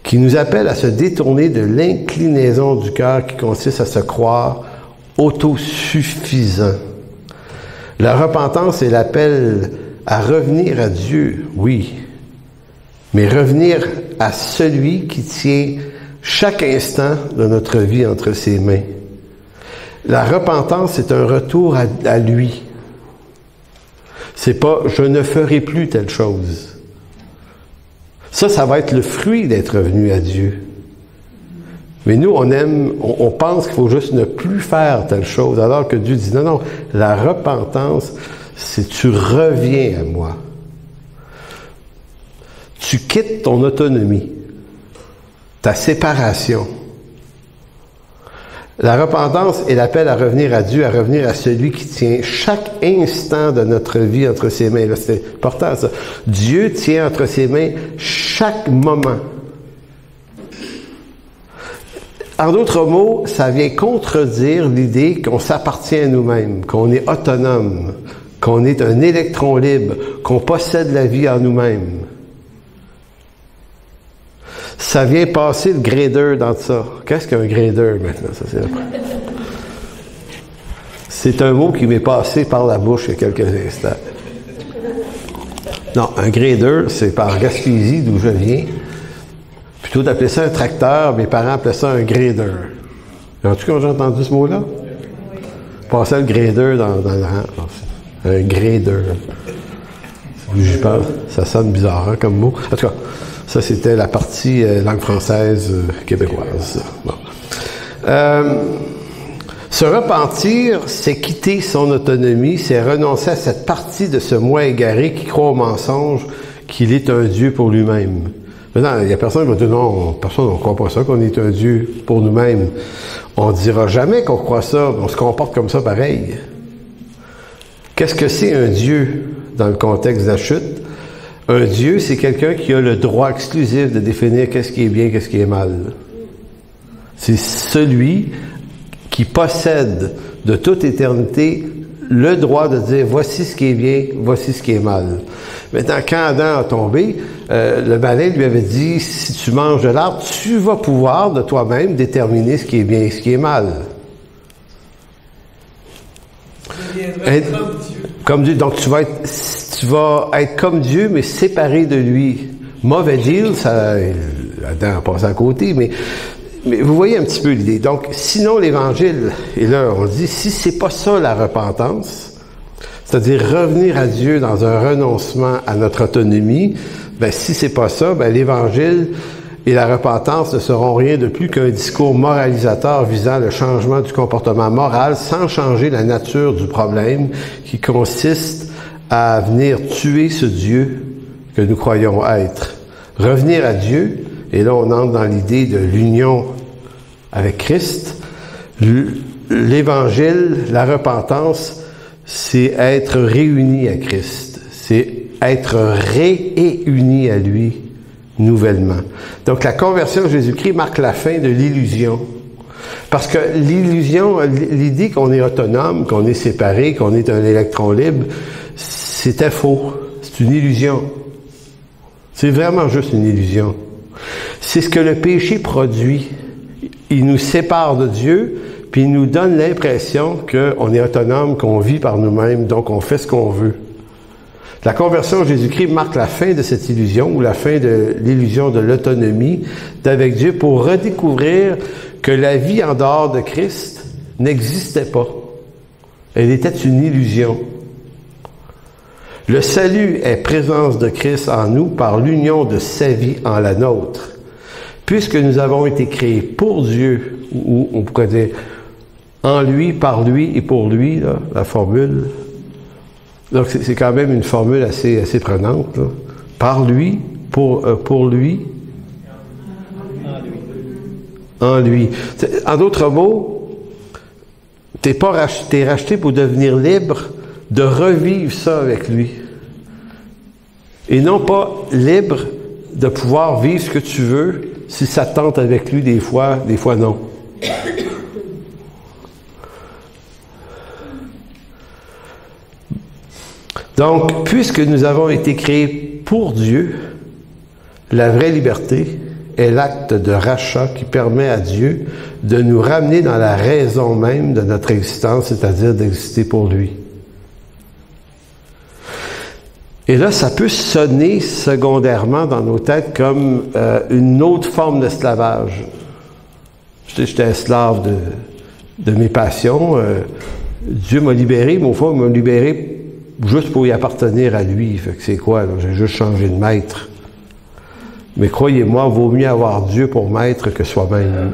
qui nous appelle à se détourner de l'inclinaison du cœur qui consiste à se croire autosuffisant. La repentance est l'appel à revenir à Dieu, oui, mais revenir à celui qui tient chaque instant de notre vie entre ses mains. La repentance, c'est un retour à lui. C'est pas « je ne ferai plus telle chose ». Ça va être le fruit d'être revenu à Dieu. Mais nous, on pense qu'il faut juste ne plus faire telle chose, alors que Dieu dit non, la repentance, c'est tu reviens à moi. Tu quittes ton autonomie, ta séparation. La repentance est l'appel à revenir à Dieu, à revenir à celui qui tient chaque instant de notre vie entre ses mains. Là, c'est important ça. Dieu tient entre ses mains chaque moment. En d'autres mots, ça vient contredire l'idée qu'on s'appartient à nous-mêmes, qu'on est autonome, qu'on est un électron libre, qu'on possède la vie en nous-mêmes. Ça vient passer le grader dans ça. Qu'est-ce qu'un grader maintenant? Ça, c'est un mot qui m'est passé par la bouche il y a quelques instants. Non, un grader, c'est par Gaspésie, d'où je viens. Plutôt d'appeler ça un tracteur, mes parents appelaient ça un grader. En tout cas, j'ai entendu ce mot-là? Passer le grader dans le rang. Un grader. J'y parle. Ça sonne bizarre hein, comme mot. En tout cas, ça, c'était la partie langue française québécoise. Bon. Se repentir, c'est quitter son autonomie, c'est renoncer à cette partie de ce moi égaré qui croit au mensonge qu'il est un Dieu pour lui-même. Maintenant, il y a personne qui va dire non, personne ne croit pas ça, qu'on est un Dieu pour nous-mêmes. On ne dira jamais qu'on croit ça, on se comporte comme ça pareil. Qu'est-ce que c'est un Dieu dans le contexte de la chute? Un Dieu, c'est quelqu'un qui a le droit exclusif de définir qu'est-ce qui est bien, qu'est-ce qui est mal. C'est celui qui possède de toute éternité le droit de dire voici ce qui est bien, voici ce qui est mal. Maintenant, quand Adam a tombé, le malin lui avait dit si tu manges de l'arbre, tu vas pouvoir de toi-même déterminer ce qui est bien et ce qui est mal. Comme Dieu. Donc tu vas être comme Dieu, mais séparé de lui. Mauvais deal, ça, Adam a passé à côté, mais vous voyez un petit peu l'idée. Donc, sinon l'Évangile, et là on dit, si c'est pas ça la repentance, c'est-à-dire revenir à Dieu dans un renoncement à notre autonomie, ben si c'est pas ça, ben l'Évangile et la repentance ne seront rien de plus qu'un discours moralisateur visant le changement du comportement moral sans changer la nature du problème qui consiste à venir tuer ce Dieu que nous croyons être. Revenir à Dieu, et là on entre dans l'idée de l'union avec Christ. L'Évangile, la repentance, c'est être réuni à Christ. C'est être réuni à lui nouvellement. Donc la conversion à Jésus-Christ marque la fin de l'illusion. Parce que l'illusion, l'idée qu'on est autonome, qu'on est séparé, qu'on est un électron libre, c'était faux. C'est une illusion. C'est vraiment juste une illusion. C'est ce que le péché produit. Il nous sépare de Dieu, puis il nous donne l'impression qu'on est autonome, qu'on vit par nous-mêmes, donc on fait ce qu'on veut. La conversion à Jésus-Christ marque la fin de cette illusion, ou la fin de l'illusion de l'autonomie d'avec Dieu, pour redécouvrir que la vie en dehors de Christ n'existait pas. Elle était une illusion. Le salut est présence de Christ en nous par l'union de sa vie en la nôtre. Puisque nous avons été créés pour Dieu, ou on pourrait dire en lui, par lui et pour lui, là, la formule. Donc c'est quand même une formule assez prenante. Là. Par lui, pour lui, en lui. En d'autres mots, t'es racheté pour devenir libre de revivre ça avec lui. Et non pas libre de pouvoir vivre ce que tu veux si ça tente avec lui des fois non. Donc, puisque nous avons été créés pour Dieu, la vraie liberté est l'acte de rachat qui permet à Dieu de nous ramener dans la raison même de notre existence, c'est-à-dire d'exister pour lui. Et là, ça peut sonner secondairement dans nos têtes comme une autre forme d'esclavage. J'étais esclave de mes passions. Dieu m'a libéré, mais au fond, il m'a libéré juste pour y appartenir à lui. Fait que c'est quoi, là? J'ai juste changé de maître. Mais croyez-moi, vaut mieux avoir Dieu pour maître que soi-même.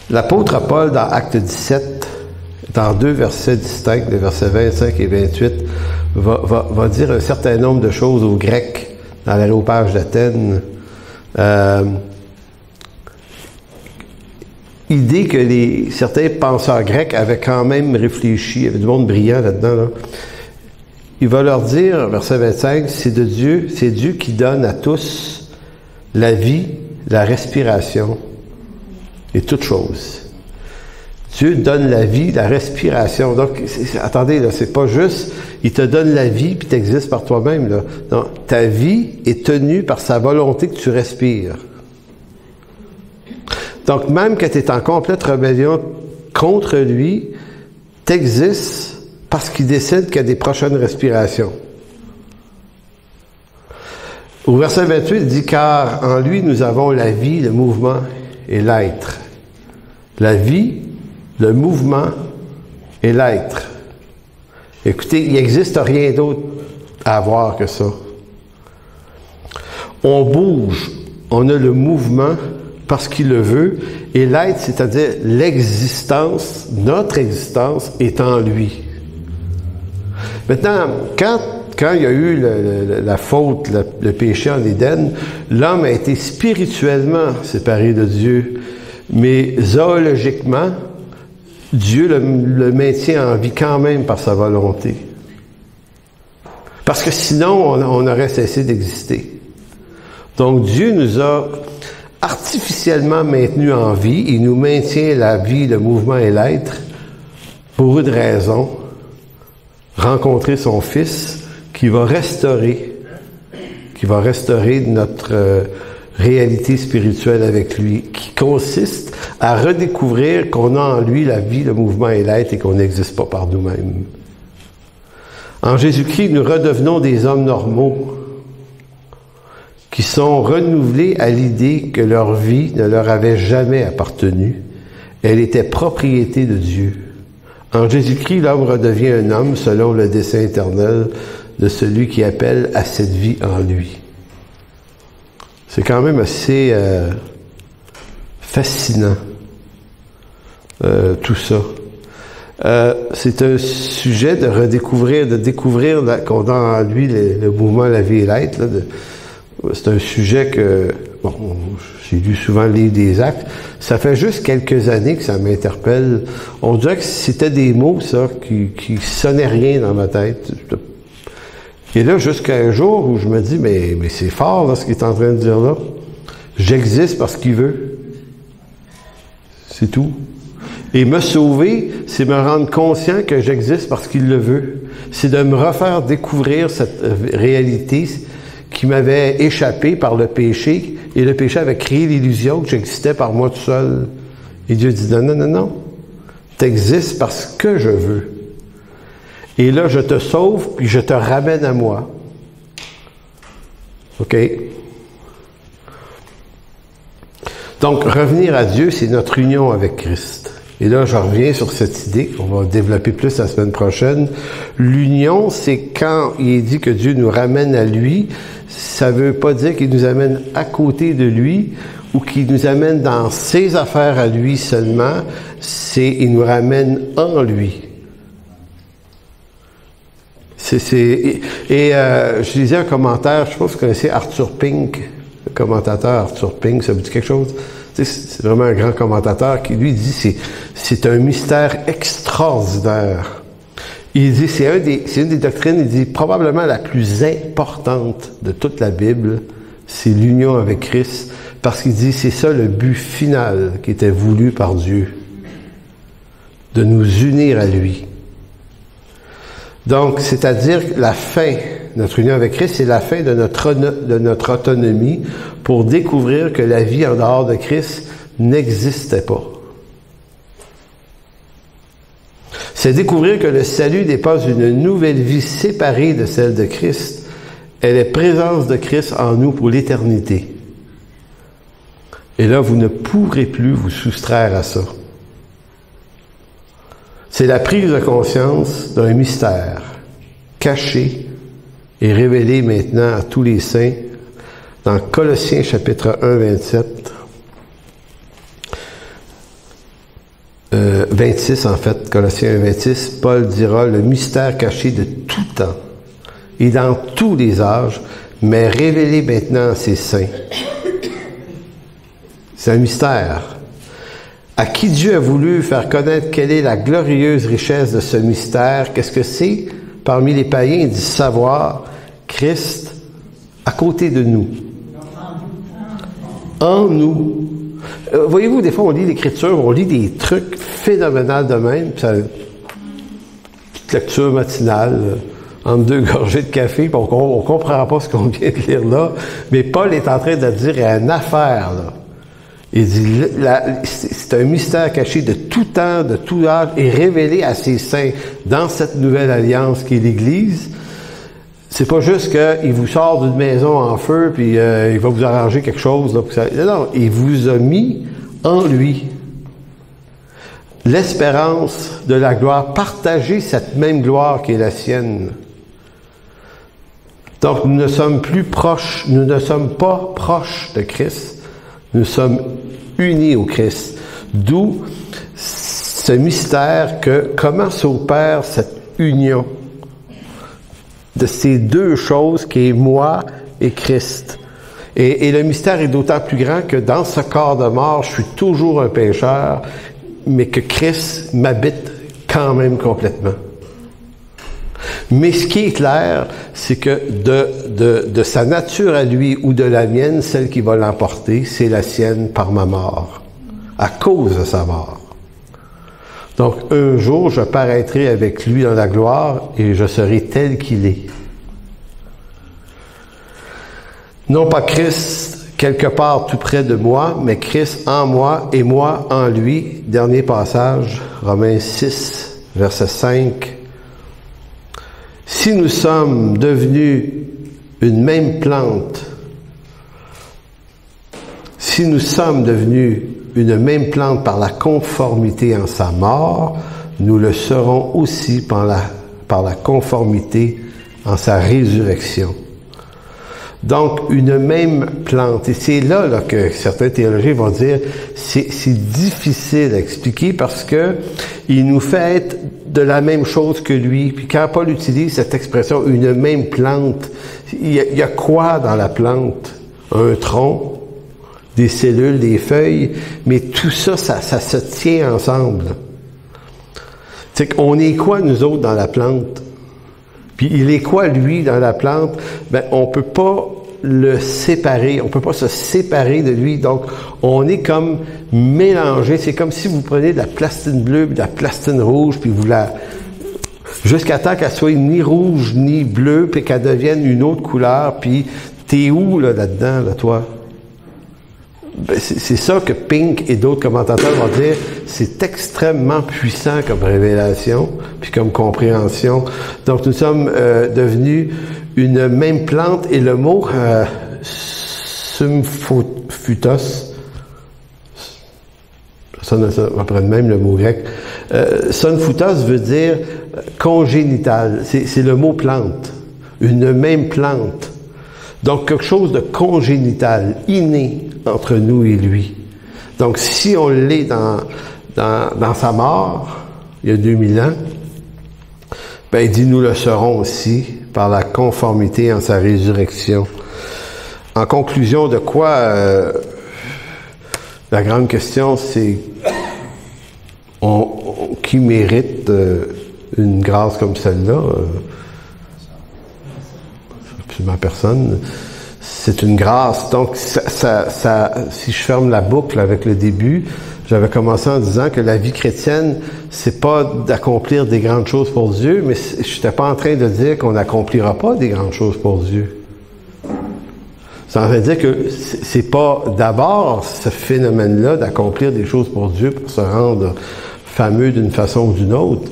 L'apôtre Paul, dans Acte 17, dans 2 versets distincts, les versets 25 et 28, va dire un certain nombre de choses aux Grecs dans l'aréopage d'Athènes. Idée que certains penseurs grecs avaient quand même réfléchi, il y avait du monde brillant là-dedans. Là. Il va leur dire, verset 25, c'est Dieu qui donne à tous la vie, la respiration et toutes choses. Dieu donne la vie, la respiration. Donc, attendez, là, c'est pas juste, il te donne la vie puis tu existes par toi-même. Là. Non, ta vie est tenue par sa volonté que tu respires. Donc, même que tu es en complète rébellion contre lui, tu existes parce qu'il décide qu'il y a des prochaines respirations. Au verset 28, il dit « Car en lui, nous avons la vie, le mouvement et l'être. » La vie, le mouvement et l'être. Écoutez, il n'existe rien d'autre à avoir que ça. On bouge, on a le mouvement parce qu'il le veut, et l'être, c'est-à-dire l'existence, notre existence est en lui. Maintenant, quand il y a eu la faute, le péché en Éden, l'homme a été spirituellement séparé de Dieu, mais zoologiquement, Dieu le maintient en vie quand même par sa volonté. Parce que sinon, on aurait cessé d'exister. Donc Dieu nous a artificiellement maintenus en vie. Il nous maintient la vie, le mouvement et l'être pour une raison, rencontrer son Fils qui va restaurer notre réalité spirituelle avec lui, qui consiste à redécouvrir qu'on a en lui la vie, le mouvement et l'être et qu'on n'existe pas par nous-mêmes. En Jésus-Christ, nous redevenons des hommes normaux qui sont renouvelés à l'idée que leur vie ne leur avait jamais appartenu. Elle était propriété de Dieu. En Jésus-Christ, l'homme redevient un homme selon le dessein éternel de celui qui appelle à cette vie en lui. C'est quand même assez fascinant, tout ça. C'est un sujet de redécouvrir, de découvrir qu'on a en lui le mouvement, la vie et l'être. C'est un sujet que, bon, j'ai lu souvent le livre des Actes. Ça fait juste quelques années que ça m'interpelle. On dirait que c'était des mots, ça, qui sonnaient rien dans ma tête. Et là, jusqu'à un jour où je me dis, mais c'est fort, là, ce qu'il est en train de dire là. J'existe parce qu'il veut. C'est tout. Et me sauver, c'est me rendre conscient que j'existe parce qu'il le veut. C'est de me refaire découvrir cette réalité qui m'avait échappé par le péché. Et le péché avait créé l'illusion que j'existais par moi tout seul. Et Dieu dit, non. T'existes parce que je veux. Et là, je te sauve, puis je te ramène à moi. OK? Donc, revenir à Dieu, c'est notre union avec Christ. Et là, je reviens sur cette idée qu'on va développer plus la semaine prochaine. L'union, c'est quand il est dit que Dieu nous ramène à lui, ça ne veut pas dire qu'il nous amène à côté de lui ou qu'il nous amène dans ses affaires à lui seulement, il nous ramène en lui. Je lisais un commentaire, je sais pas si vous connaissez Arthur Pink, le commentateur Arthur Pink, ça vous dit quelque chose? C'est vraiment un grand commentateur qui, lui, dit c'est un mystère extraordinaire. Il dit, c'est une des doctrines, il dit, probablement la plus importante de toute la Bible, c'est l'union avec Christ, parce qu'il dit, c'est ça le but final qui était voulu par Dieu, de nous unir à lui. Donc, c'est-à-dire la fin, notre union avec Christ, c'est la fin de notre autonomie pour découvrir que la vie en dehors de Christ n'existait pas. C'est découvrir que le salut n'est pas une nouvelle vie séparée de celle de Christ. Elle est présence de Christ en nous pour l'éternité. Et là, vous ne pourrez plus vous soustraire à ça. C'est la prise de conscience d'un mystère caché et révélé maintenant à tous les saints dans Colossiens chapitre 1, 27. 26, en fait, Colossiens 26, Paul dira « Le mystère caché de tout temps et dans tous les âges, mais révélé maintenant à ses saints. » C'est un mystère. À qui Dieu a voulu faire connaître quelle est la glorieuse richesse de ce mystère. Qu'est-ce que c'est? Parmi les païens, il dit savoir Christ à côté de nous. En nous. Voyez-vous, des fois, on lit l'Écriture, on lit des trucs phénoménaux de même, puis ça, petite lecture matinale, entre deux gorgées de café, puis on comprend pas ce qu'on vient de lire là, mais Paul est en train de dire, il y a une affaire, là. Il dit, c'est un mystère caché de tout temps, de tout âge, et révélé à ses saints dans cette nouvelle alliance qui est l'Église. C'est pas juste qu'il vous sort d'une maison en feu, puis il va vous arranger quelque chose. Là, pour ça. Non, il vous a mis en lui l'espérance de la gloire. Partagez cette même gloire qui est la sienne. Donc, nous ne sommes plus proches, nous ne sommes pas proches de Christ. Nous sommes unis au Christ. D'où ce mystère que comment s'opère cette union de ces deux choses qui est moi et Christ. Et le mystère est d'autant plus grand que dans ce corps de mort, je suis toujours un pécheur, mais que Christ m'habite quand même complètement. Mais ce qui est clair, c'est que de sa nature à lui ou de la mienne, celle qui va l'emporter, c'est la sienne par ma mort, à cause de sa mort. Donc, un jour, je paraîtrai avec lui dans la gloire et je serai tel qu'il est. Non pas Christ quelque part tout près de moi, mais Christ en moi et moi en lui. Dernier passage, Romains 6, verset 5. Si nous sommes devenus une même plante, si nous sommes devenus une même plante par la conformité en sa mort, nous le serons aussi par la conformité en sa résurrection. Donc, une même plante. Et c'est là que certains théologiens vont dire c'est difficile à expliquer parce que il nous fait être de la même chose que lui. Puis quand Paul utilise cette expression, une même plante, il y a quoi dans la plante? Un tronc, des cellules, des feuilles, mais tout ça, ça se tient ensemble. C'est qu'on est quoi, nous autres, dans la plante? Puis il est quoi, lui, dans la plante? Ben, on peut pas le séparer, on peut pas se séparer de lui, donc on est comme mélangé. C'est comme si vous prenez de la plastine bleue et de la plastine rouge, puis vous jusqu'à temps qu'elle soit ni rouge ni bleue, puis qu'elle devienne une autre couleur, puis t'es où là-dedans, là, toi? Ben, c'est ça que Pink et d'autres commentateurs vont dire, c'est extrêmement puissant comme révélation, puis comme compréhension. Donc nous sommes devenus une même plante, et le mot symphoutos, ça on prend même le mot grec, symphoutos veut dire congénital, c'est le mot plante, une même plante. Donc, quelque chose de congénital, inné entre nous et lui. Donc, si on l'est dans sa mort, il y a 2000 ans, ben, il dit, nous le serons aussi par la conformité en sa résurrection. En conclusion de quoi, la grande question, c'est qui mérite une grâce comme celle-là? Absolument personne. C'est une grâce. Donc, si je ferme la boucle avec le début, j'avais commencé en disant que la vie chrétienne, c'est pas d'accomplir des grandes choses pour Dieu, mais je n'étais pas en train de dire qu'on n'accomplira pas des grandes choses pour Dieu. C'est en train de dire que c'est pas d'abord ce phénomène-là d'accomplir des choses pour Dieu pour se rendre fameux d'une façon ou d'une autre.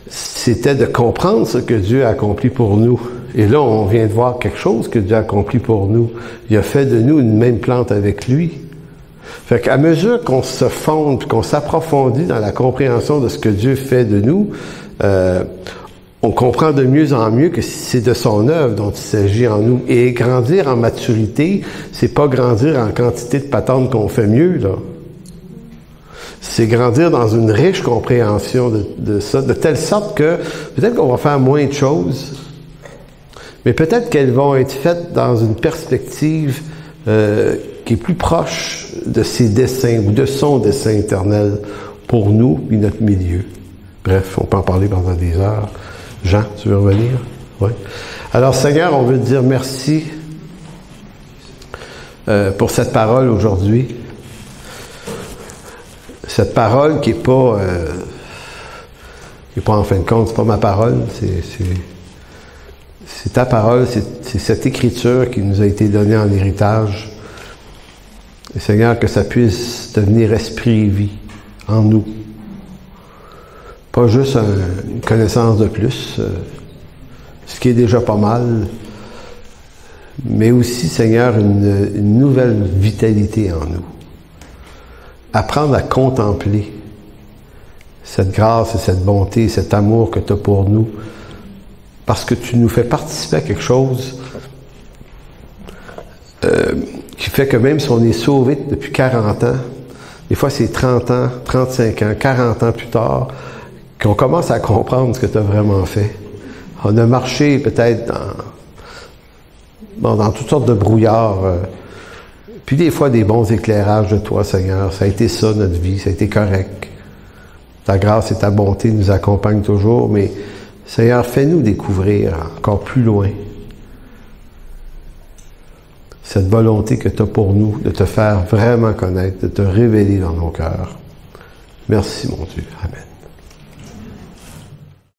C'était de comprendre ce que Dieu a accompli pour nous. Et là, on vient de voir quelque chose que Dieu a accompli pour nous. Il a fait de nous une même plante avec lui. Fait qu'à mesure qu'on se fonde, qu'on s'approfondit dans la compréhension de ce que Dieu fait de nous, on comprend de mieux en mieux que c'est de son œuvre dont il s'agit en nous. Et grandir en maturité, c'est pas grandir en quantité de patentes qu'on fait mieux, là. c'est grandir dans une riche compréhension de ça, de telle sorte que peut-être qu'on va faire moins de choses, mais peut-être qu'elles vont être faites dans une perspective qui est plus proche de ses desseins ou de son dessein éternel pour nous et notre milieu. Bref, on peut en parler pendant des heures. Jean, tu veux revenir? Oui. Alors, Seigneur, on veut te dire merci pour cette parole aujourd'hui. Cette parole qui est pas en fin de compte, c'est pas ma parole, c'est ta parole, c'est cette écriture qui nous a été donnée en héritage. Et Seigneur, que ça puisse devenir esprit et vie en nous. Pas juste une connaissance de plus, ce qui est déjà pas mal, mais aussi, Seigneur, une nouvelle vitalité en nous. Apprendre à contempler cette grâce et cette bonté, cet amour que tu as pour nous, parce que tu nous fais participer à quelque chose qui fait que même si on est sauvé depuis 40 ans, des fois c'est 30 ans, 35 ans, 40 ans plus tard, qu'on commence à comprendre ce que tu as vraiment fait. On a marché peut-être dans toutes sortes de brouillards, puis des fois des bons éclairages de toi, Seigneur. Ça a été ça, notre vie, ça a été correct. Ta grâce et ta bonté nous accompagnent toujours, mais Seigneur, fais-nous découvrir encore plus loin cette volonté que tu as pour nous, de te faire vraiment connaître, de te révéler dans nos cœurs. Merci, mon Dieu. Amen.